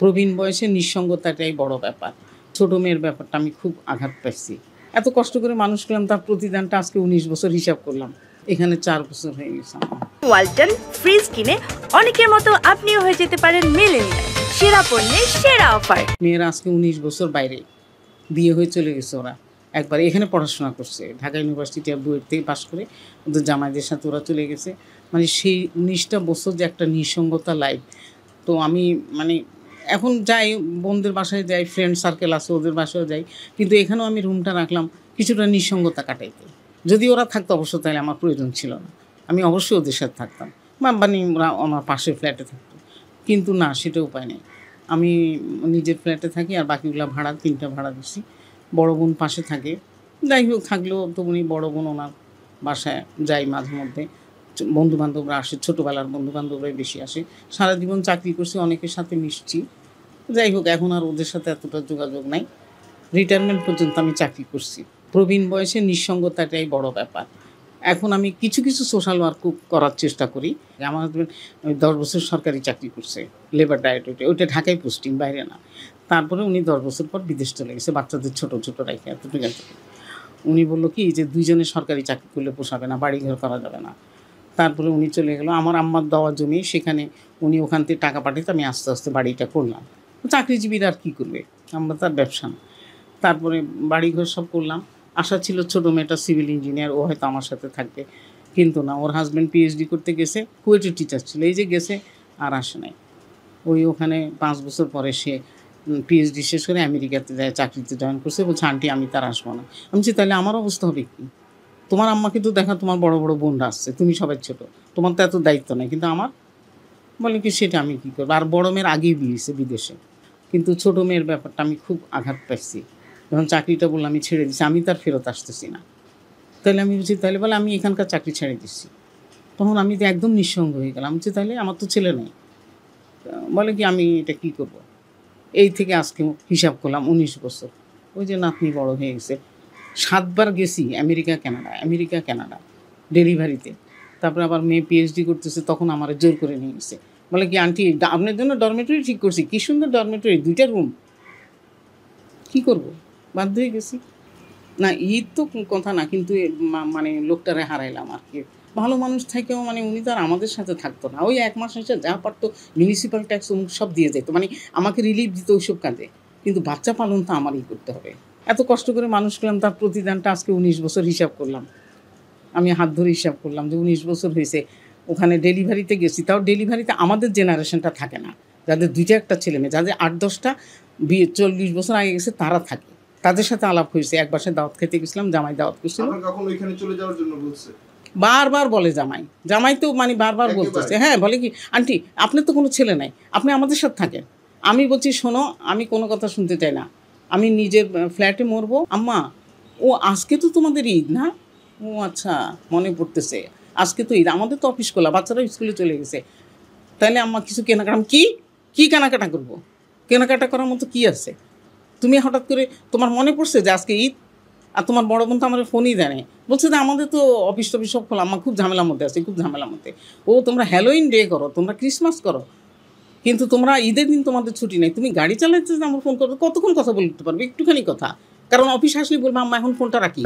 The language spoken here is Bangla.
প্রবীণ বয়সে নিঃসঙ্গতাটাই বড় ব্যাপার। ছোট মেয়ের ব্যাপারটা আমি খুব আঘাত পাইছি। এত কষ্ট করে মানুষ করলাম, তার প্রতিদানটা আজকে ১৯ বছর হিসাব করলাম। এখানে ৪ বছর হয়ে গেছে আমার। ওয়ালটন ফ্রিজ কিনে অনেকের মতো আপনিও হয়ে যেতে পারেন মিলেনিয়াল। সেরা পণ্যের সেরা অফার। মেয়েরা আজকে ১৯ বছর বাইরে বিয়ে হয়ে চলে গেছে। ওরা একবার এখানে পড়াশোনা করছে, ঢাকা ইউনিভার্সিটি বুয়েট থেকে পাশ করে ওদের জামাইদের সাথে ওরা চলে গেছে। মানে সেই ১৯টা বছর যে একটা নিঃসঙ্গতা লাইফ। তো আমি মানে এখন যাই, বোনদের বাসায় যাই, ফ্রেন্ড সার্কেল আছে ওদের বাসায়ও যাই, কিন্তু এখানেও আমি রুমটা রাখলাম কিছুটা নিঃসঙ্গতা কাটাইতে। যদি ওরা থাকতো অবশ্য তাহলে আমার প্রয়োজন ছিল না, আমি অবশ্যই ওদের সাথে থাকতাম, মানে ওরা আমার পাশের ফ্ল্যাটে থাকতো। কিন্তু না, সেটা উপায় নেই। আমি নিজের ফ্ল্যাটে থাকি আর বাকিগুলো ভাড়া, 3টা ভাড়া দিচ্ছি। বড় বোন পাশে থাকে, যাই হোক থাকলেও তো উনি বড় বোন, ওনার বাসায় যাই মাঝে মধ্যে। বন্ধুবান্ধবরা আসে, ছোটোবেলার বন্ধুবান্ধবরাই বেশি আসে। সারা জীবন চাকরি করছি, অনেকের সাথে মিশছি। যাই হোক এখন আর ওদের সাথে এতটা যোগাযোগ নাই। রিটায়ারমেন্ট পর্যন্ত আমি চাকরি করছি। প্রবীণ বয়সে নিঃসঙ্গতাটাই বড় ব্যাপার। এখন আমি কিছু কিছু সোশ্যাল ওয়ার্কও করার চেষ্টা করি। আমার হাজব্যান্ড 10 বছর সরকারি চাকরি করছে, লেবার ডায়েটে, ওইটা ঢাকায় পোস্টিং, বাইরে না। তারপরে উনি 10 বছর পর বিদেশ চলে গেছে, বাচ্চাদের ছোটো ছোটো রেখে। এতটুকু উনি বললো কি যে 2 জনে সরকারি চাকরি করলে পোষাবে না, বাড়িঘর করা যাবে না। তারপরে উনি চলে গেল। আমার আম্মার দেওয়া জমি, সেখানে উনি ওখান থেকে টাকা পাঠাতে আমি আস্তে আস্তে বাড়িটা করলাম। চাকরিজীবীরা আর কী করবে, আমরা তার ব্যবসা না। তারপরে বাড়িঘর সব করলাম। আশা ছিল ছোটো মেয়েটা সিভিল ইঞ্জিনিয়ার, ও হয়তো আমার সাথে থাকবে, কিন্তু না, ওর হাজব্যান্ড পিএইচডি করতে গেছে, কুয়েটের টিচার ছিল, এই যে গেছে আর আসে নাই। ওই ওখানে 5 বছর পরে সে পিএইচডি শেষ করে আমেরিকাতে যায়, চাকরিতে জয়েন করছে। বলছে আন্টি আমি তার আসবো না। আমি বলছি তাহলে আমার অবস্থা হবে কি? তোমার আম্মাকে তো দেখা, তোমার বড় বড় বোনরা আসছে, তুমি সবাই ছোটো, তোমার তো এত দায়িত্ব নেই, কিন্তু আমার বলে কি সেটা আমি কী করবো। আর বড় মেয়ের আগেই বিয়েছে বিদেশে, কিন্তু ছোটো মেয়ের ব্যাপারটা আমি খুব আঘাত পাইছি। যখন চাকরিটা বললাম আমি ছেড়ে দিচ্ছি, আমি তার ফেরত আসতেছি না। তাহলে আমি বলছি তাহলে বলে আমি এখানকার চাকরি ছেড়ে দিচ্ছি। তখন আমি তো একদম নিঃসঙ্গ হয়ে গেলাম। বলছি তাহলে আমার তো ছেলে নেই। বলে কি আমি এটা কী করব। এই থেকে আজকে হিসাব করলাম 19 বছর। ওই যে নাতনি বড় হয়ে গেছে। 7 বার গেছি আমেরিকা কানাডা ডেলিভারিতে। তারপরে আবার মেয়ে পিএইচডি করতেছে, তখন আমার জোর করে নিয়ে গেছে। বলে কি আন্টি আপনার জন্য ডরমেটরি ঠিক করছি, কী সুন্দর ডরমেটরি, 2টা রুম, কী করব, বাধ্য হয়ে গেছি। না ঈদ তো কথা না, কিন্তু মানে লোকটারে হারাইলাম আর কি। ভালো মানুষ থেকেও মানে উনি তো আর আমাদের সাথে থাকতো না। ওই 1 মাস এসে যা পারতো মিউনিসিপ্যাল ট্যাক্স সব দিয়ে যেত, মানে আমাকে রিলিফ দিত ওইসব কাজে। কিন্তু বাচ্চা পালন তো আমারই করতে হবে। এত কষ্ট করে মানুষ করলাম, তার প্রতিদানটা আজকে 19 বছর হিসাব করলাম। আমি হাত ধরে হিসাব করলাম যে 19 বছর হয়েছে। ওখানে ডেলিভারিতে গেছি, তাও ডেলিভারিতে আমাদের জেনারেশনটা থাকে না, যাদের 2টা একটা ছেলে মেয়ে, যাদের 8-10টা বিয়ে 40 বছর আগে গেছে তারা থাকে। তাদের সাথে আলাপ হয়েছে। এক বাসায় দাওয়াত খেতে গেছিলাম, জামাই দাওয়াত করছিল। কখন ওইখানে চলে যাওয়ার জন্য বলছে? বারবার বলে জামাই তো মানে বারবার বলতেছে, হ্যাঁ বলে কি আন্টি আপনার তো কোনো ছেলে নাই, আপনি আমাদের সাথে থাকেন। আমি বলছি শোনো, আমি কোনো কথা শুনতে চাই না, আমি নিজের ফ্ল্যাটে মরবো। আম্মা ও আজকে তো তোমাদের ঈদ না? ও আচ্ছা মনে পড়তেছে, আজকে তো ঈদ, আমাদের তো অফিস খোলা, বাচ্চারা স্কুলে চলে গেছে। তাহলে আম্মা কিছু কেনাকাটা, কী কেনাকাটা করবো? কেনাকাটা করার মতো কী আছে? তুমি হঠাৎ করে তোমার মনে পড়ছে যে আজকে ঈদ? আর তোমার বড় বোন তো আমার ফোনই দেয় নাই, বলছে যে আমাদের তো অফিস টফিস সব খোলা, আমার খুব ঝামেলার মধ্যে আছে, খুব ঝামেলার মধ্যে। ও তোমরা হ্যালোইন ডে করো, তোমরা ক্রিসমাস করো, কিন্তু তোমরা ঈদের দিন তোমাদের ছুটি নেই। তুমি গাড়ি চালাতে আমার ফোন করো, কতক্ষণ কথা বলতে পারবে? একটুখানি কথা, কারণ অফিস আসলে বলবো আম্মা এখন ফোনটা রাখি।